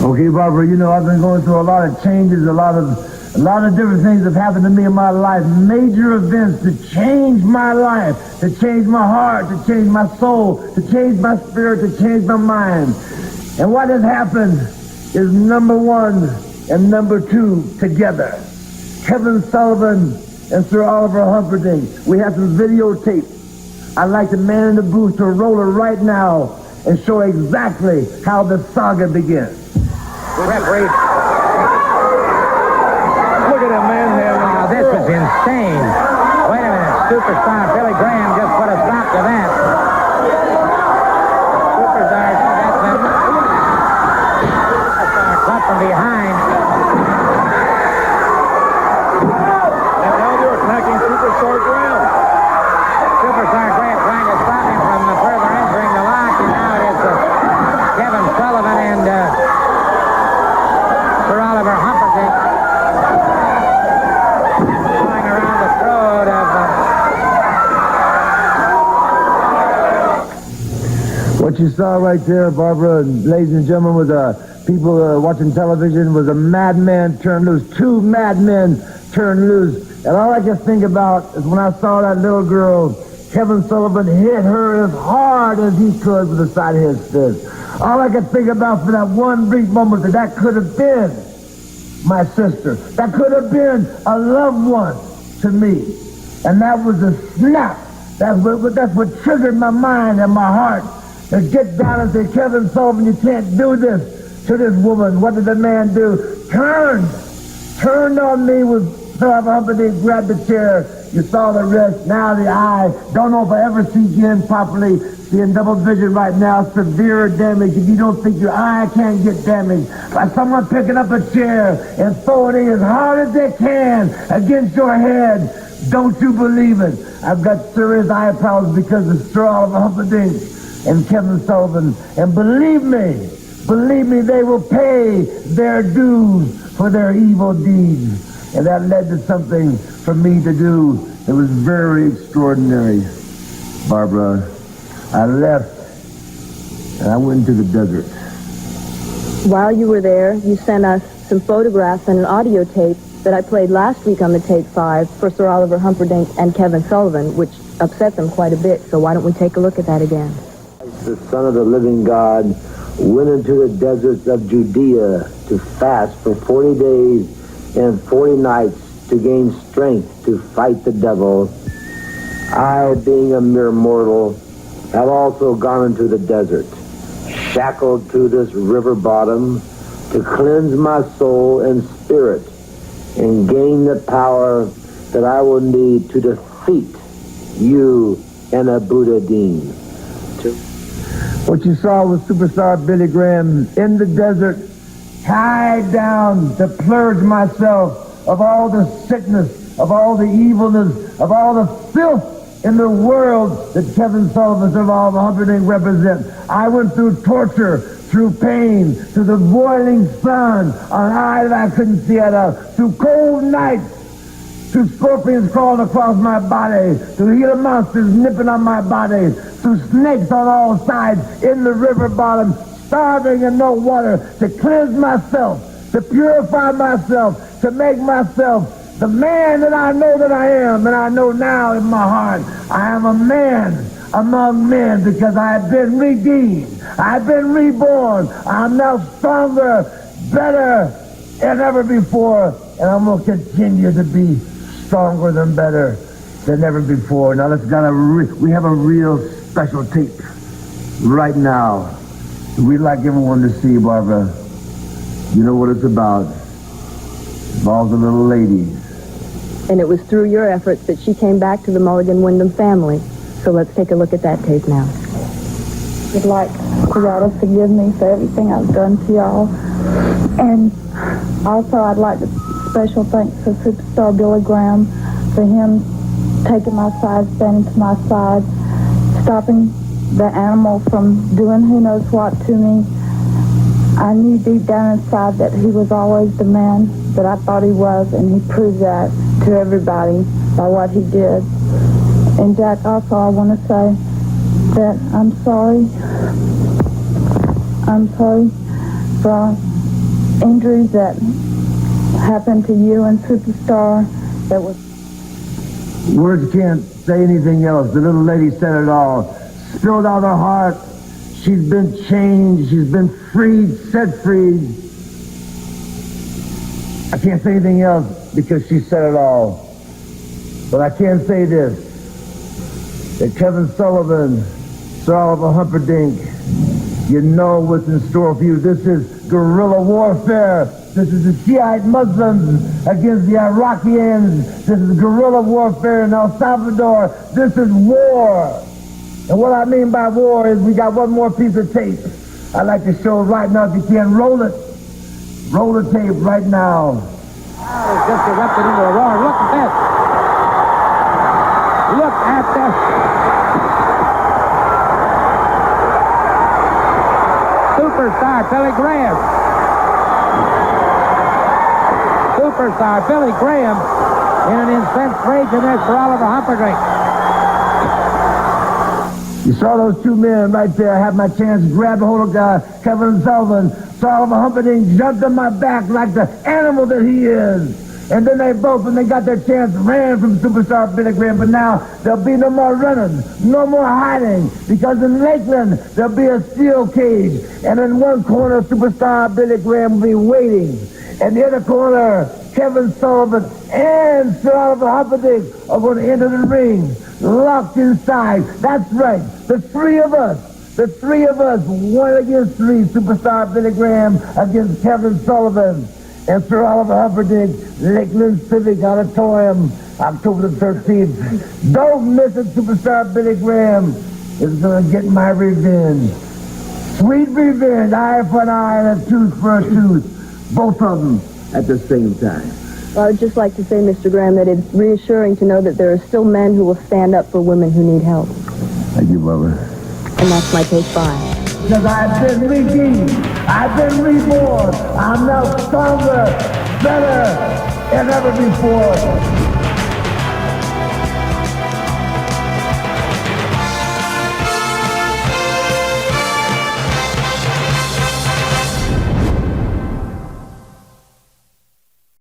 Okay, Barbara, you know, I've been going through a lot of changes, a lot of different things have happened to me in my life, major events to change my life, to change my heart, to change my soul, to change my spirit, to change my mind. And what has happened is number one and number two together. Kevin Sullivan and Sir Oliver Humperdinck. We have some videotape. I'd like the man in the booth to roll it right now and show exactly how the saga begins. Referee. Look at him manhandling. Now this is insane. Wait a minute. Superstar Billy Graham just put a stop to that. Superstar cut from behind. And now they're attacking Superstar Graham. Superstar Graham trying to stop him from further entering the lock, and now it is Kevin Sullivan and Sir Oliver Humperdinck going around the throat of... What you saw right there, Barbara, and ladies and gentlemen, was people watching television, was a madman turned loose. Two madmen turned loose. And all I can think about is when I saw that little girl, Kevin Sullivan hit her as hard as he could with the side of his fist. All I could think about for that one brief moment that could have been my sister. That could have been a loved one to me. And that was a snap. That's what triggered my mind and my heart to get down and say, Kevin Sullivan, you can't do this to this woman. What did the man do? Turned on me with Sir Humperdinck, grabbed the chair. You saw the wrist, now the eye. Don't know if I ever see again properly. Seeing double vision right now, severe damage. If you don't think your eye can get damaged by someone picking up a chair and throwing it as hard as they can against your head, don't you believe it? I've got serious eye problems because of Sir Oliver Humperdinck and Kevin Sullivan. And believe me, they will pay their dues for their evil deeds. And that led to something for me to do that was very extraordinary. Barbara, I left and I went into the desert. While you were there, you sent us some photographs and an audio tape that I played last week on the Tape 5 for Sir Oliver Humperdinck and Kevin Sullivan, which upset them quite a bit. So why don't we take a look at that again? The Son of the living God went into the deserts of Judea to fast for 40 days and 40 nights to gain strength to fight the devil. I, being a mere mortal, have also gone into the desert, shackled to this river bottom to cleanse my soul and spirit and gain the power that I will need to defeat you and Abu Dhabi. What you saw was superstar Billy Graham in the desert, tied down to purge myself of all the sickness, of all the evilness, of all the filth in the world that Kevin Sullivan and Oliver Humperdinck represent. I went through torture, through pain, through the boiling sun, on an eye that I couldn't see out of, through cold nights, through scorpions crawling across my body, through Gila monsters nipping on my body, through snakes on all sides, in the river bottom, starving and no water, to cleanse myself, to purify myself, to make myself the man that I know that I am, and I know now in my heart, I am a man among men because I have been redeemed. I have been reborn. I'm now stronger, better than ever before, and I'm going to continue to be stronger than better than ever before. Now we have a real special tape right now. We'd like everyone to see, Barbara. You know what it's about. It involves a little lady. And it was through your efforts that she came back to the Mulligan Wyndham family. So let's take a look at that tape now. I'd like for y'all to forgive me for everything I've done to y'all. And also I'd like to special thanks to Superstar Billy Graham for him taking my side, standing to my side, stopping the animal from doing who knows what to me. I knew deep down inside that he was always the man that I thought he was, and he proved that to everybody by what he did. And Jack, also I want to say that I'm sorry. I'm sorry for injuries that happened to you and Superstar that was... Words can't say anything else. The little lady said it all. Spilled out her heart. She's been changed. She's been freed, set free. I can't say anything else because she said it all. But I can say this, that Kevin Sullivan, Sir Oliver Humperdinck, you know what's in store for you. This is guerrilla warfare. This is the Shiite Muslims against the Iraqians. This is guerrilla warfare in El Salvador. This is war. And what I mean by war is we got one more piece of tape. I'd like to show it right now if you can. Roll it. Roll the tape right now. It's just erupted into a roar. Look at this. Look at this. Superstar Billy Graham. Superstar Billy Graham in an incensed rage in this for Oliver Humperdinck. You saw those two men right there. I had my chance to grab a hold of Kevin Sullivan. Saw Oliver Humperdinck jumped on my back like the animal that he is. And then they both, when they got their chance, ran from Superstar Billy Graham. But now there'll be no more running, no more hiding, because in Lakeland there'll be a steel cage. And in one corner, Superstar Billy Graham will be waiting. And the other corner, Kevin Sullivan and Sir Oliver Humperdinck are going to enter the ring, locked inside. That's right, the three of us, one against three. Superstar Billy Graham against Kevin Sullivan and Sir Oliver Humperdinck, Lakeland Civic Auditorium, October the 13th. Don't miss it. Superstar Billy Graham is going to get my revenge. Sweet revenge, eye for an eye and a tooth for a tooth. Both of them at the same time. Well, I would just like to say, Mr. Graham, that it's reassuring to know that there are still men who will stand up for women who need help. Thank you, Bubba. And that's my take 5. Because I've been redeemed. I've been reborn. I'm now stronger, better than ever before.